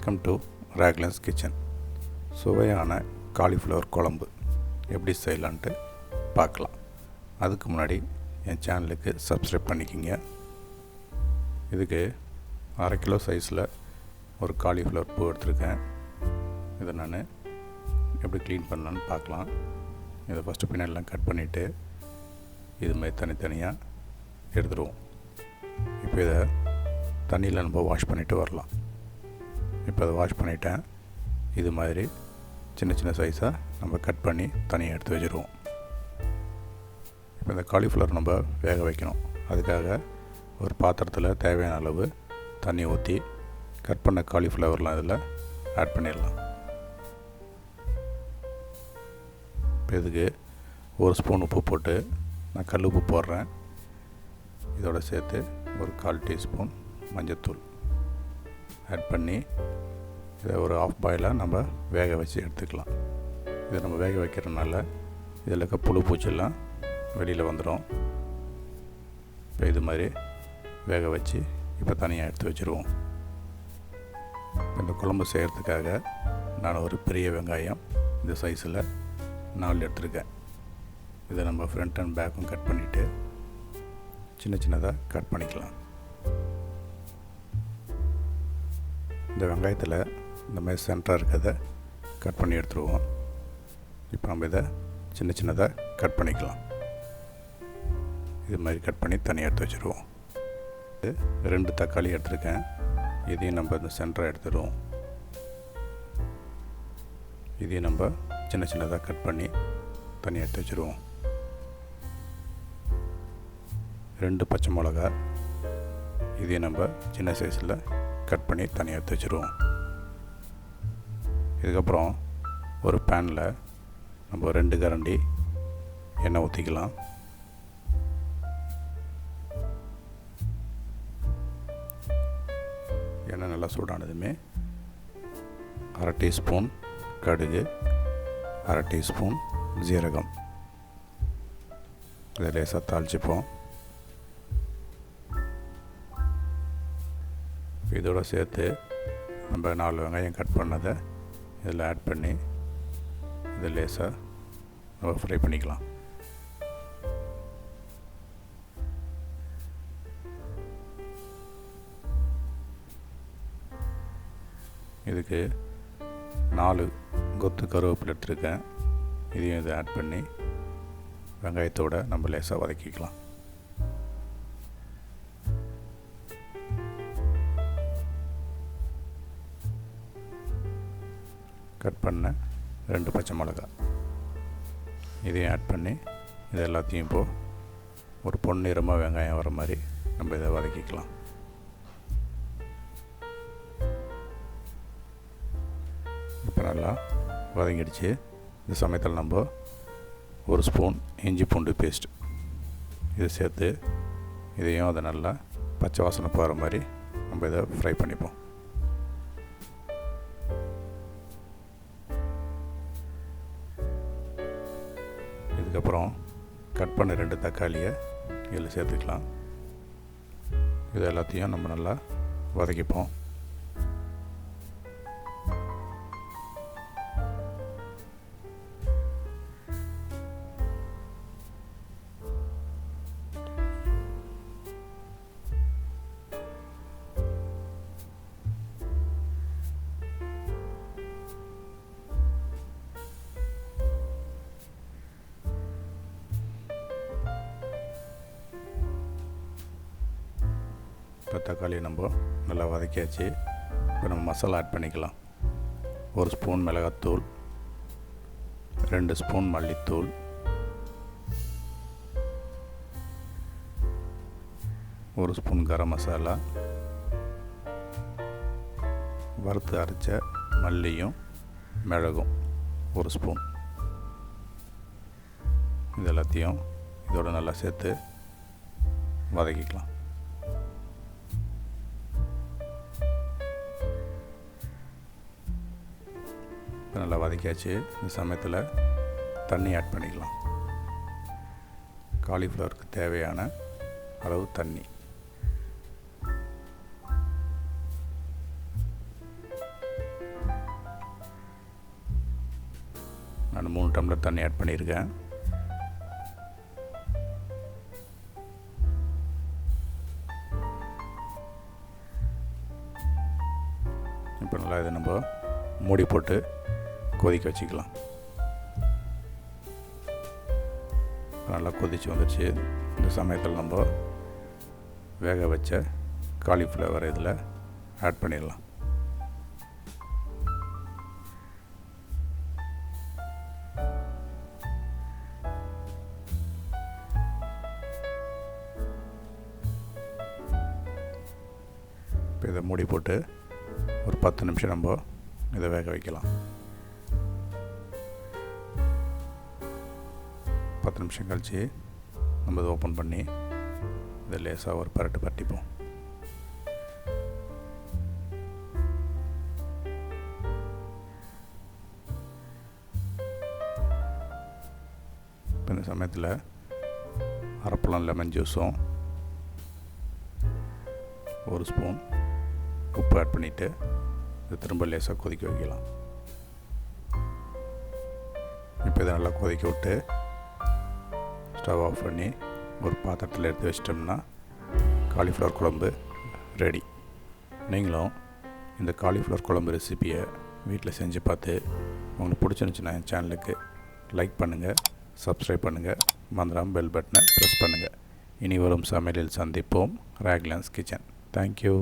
Welcome to ராக்லன்ஸ் kitchen. சுவையான cauliflower குழம்பு எப்படி செய்யலான்ட்டு பார்க்கலாம். அதுக்கு முன்னாடி என் சேனலுக்கு சப்ஸ்கிரைப் பண்ணிக்கிங்க. இதுக்கு 1/2 கிலோ சைஸில் ஒரு காலிஃப்ளவர் பூ எடுத்துருக்கேன். இதை நான் எப்படி க்ளீன் பண்ணலான்னு பார்க்கலாம். இதை ஃபஸ்ட்டு பின்னாடிலாம் கட் பண்ணிவிட்டு இது மாதிரி தனித்தனியாக எடுத்துடுவோம். இப்போ இதை தண்ணியில் நம்ம வாஷ் பண்ணிவிட்டு வரலாம். இப்போ அதை வாஷ் பண்ணிவிட்டேன். இது மாதிரி சின்ன சின்ன சைஸாக நம்ம கட் பண்ணி தனியாக எடுத்து வச்சுருவோம். இப்போ இந்த காலிஃப்ளவர் நம்ம வேக வைக்கணும். அதுக்காக ஒரு பாத்திரத்தில் தேவையான அளவு தண்ணி ஊற்றி கட் பண்ண காலிஃப்ளவர்லாம் இதில் ஆட் பண்ணிடலாம். இப்போ இதுக்கு 1 ஸ்பூன் உப்பு போட்டு நான் கல் உப்பு போடுறேன். இதோடு சேர்த்து ஒரு 1/4 டீஸ்பூன் மஞ்சத்தூள் ஆட் பண்ணி இதை ஒரு ஆஃப் பாயிலாக நம்ம வேக வச்சு எடுத்துக்கலாம். இதை நம்ம வேக வைக்கிறதுனால இதில் இருக்க புழு பூச்செல்லாம் வெளியில் வந்துடும். இப்போ இது மாதிரி வேக வச்சு இப்போ தனியாக எடுத்து வச்சுருவோம். இந்த குழம்பு செய்கிறதுக்காக நான் ஒரு பெரிய வெங்காயம் இந்த சைஸில் 4 எடுத்துருக்கேன். இதை நம்ம ஃப்ரண்ட் அண்ட் பேக்கும் கட் பண்ணிவிட்டு சின்ன சின்னதாக கட் பண்ணிக்கலாம். இந்த வெங்காயத்தில் இந்த மாதிரி சென்டராக இருக்கிறத கட் பண்ணி எடுத்துருவோம். இப்போ நம்ம இதை சின்ன சின்னதாக கட் பண்ணிக்கலாம். இது மாதிரி கட் பண்ணி தனியாக எடுத்து வச்சுருவோம். 2 தக்காளி எடுத்துருக்கேன். இதையும் நம்ம இந்த சென்டராக எடுத்துடுவோம். இதையும் நம்ம சின்ன சின்னதாக கட் பண்ணி தனியாக எடுத்து வச்சுருவோம். 2 பச்சை மிளகா, இதையும் நம்ம சின்ன சைஸில் கட் பண்ணி தனியாக எடுத்து வச்சுருவோம். இதுக்கப்புறம் ஒரு பேனில் நம்ம 2 கரண்டி எண்ணெய் ஊற்றிக்கலாம். எண்ணெய் நல்லா சூடானதுமே 1/2 டீஸ்பூன் கடுகு, 1/2 டீஸ்பூன் ஜீரகம் இதை லேசாக தாளிச்சுப்போம். இதோடு சேர்த்து நம்ம 4 வெங்காயம் கட் பண்ணதை இதில் ஆட் பண்ணி இதை லேசாக நம்ம ஃப்ரை பண்ணிக்கலாம். இதுக்கு 4 கொத்து கருவேப்பிலை எடுத்துருக்கேன். இதையும் இதை ஆட் பண்ணி வெங்காயத்தோடு நம்ம லேசாக வதக்கிக்கலாம். கட் பண்ண 2 பச்சை மிளகா இதையும் ஆட் பண்ணி இது எல்லாத்தையும் இப்போது ஒரு பொன்னிறமாக வெங்காயம் வர மாதிரி நம்ம இதை வதக்கிக்கலாம். இப்போ நல்லா வதங்கிடுச்சு. இந்த சமயத்தில் நம்ம 1 ஸ்பூன் இஞ்சி பூண்டு பேஸ்ட் இதை சேர்த்து இதையும் அதை நல்லா பச்சை வாசனை போகிற மாதிரி நம்ம இதை ஃப்ரை பண்ணிப்போம். இதுக்கப்புறம் கட் பண்ண 2 தக்காளியை இதில் சேர்த்துக்கலாம். இது எல்லாத்தையும் நம்ம நல்லா வதக்கிப்போம். இப்போ தக்காளியை நம்ம நல்லா வதக்கியாச்சு. இப்போ நம்ம மசாலா ஆட் பண்ணிக்கலாம். 1 ஸ்பூன் மிளகாத்தூள், 2 ஸ்பூன் மல்லித்தூள், 1 ஸ்பூன் கரமசாலா, வறுத்து அரைச்ச மல்லியும் மிளகும் 1 ஸ்பூன். இது எல்லாத்தையும் இதோடு நல்லா சேர்த்து வதக்கிக்கலாம். நல்லா வதக்கியாச்சு. இந்த சமயத்தில் தண்ணி ஆட் பண்ணிக்கலாம். காலிஃப்ளவருக்கு தேவையான அளவு தண்ணி. நான் 3 டம்ளர் தண்ணி ஆட் பண்ணியிருக்கேன். இப்போ நல்லா இதை நம்ம மூடி போட்டு கொதிக்க வச்சுக்கலாம். நல்லா கொதித்து வந்துடுச்சு. இந்த சமயத்தில் நம்ம வேக வச்ச காலிஃப்ளவர் இதில் ஆட் பண்ணிடலாம். இப்போ இதை மூடி போட்டு ஒரு 10 நிமிஷம் நம்ம இதை வேக வைக்கலாம். 10 நிமிஷம் கழித்து நம்ம இதை ஓப்பன் பண்ணி இதை லேசாக ஒரு பரட்டிப்போம். இப்போ இந்த சமயத்தில் அரைப்பழம் லெமன் ஜூஸும் 1 ஸ்பூன் உப்பு ஆட் பண்ணிவிட்டு இதை திரும்ப லேசாக கொதிக்க வைக்கலாம். இப்போ இதை நல்லா கொதிக்க விட்டு ஸ்டவ் ஆஃப் பண்ணி ஒரு பாத்திரத்தில் எடுத்து வச்சிட்டோம்னா காலிஃப்ளவர் குழம்பு ரெடி. நீங்களும் இந்த காலிஃப்ளவர் குழம்பு ரெசிப்பியை வீட்டில் செஞ்சு பார்த்து உங்களுக்கு பிடிச்சிருந்துச்சுன்னா என் சேனலுக்கு லைக் பண்ணுங்கள், சப்ஸ்கிரைப் பண்ணுங்கள், மறந்துடாமல் பெல் பட்டனை ப்ரெஸ் பண்ணுங்கள். இனி வரும் சமையலில் சந்திப்போம். ராக்லான்ஸ் கிச்சன். தேங்க்யூ.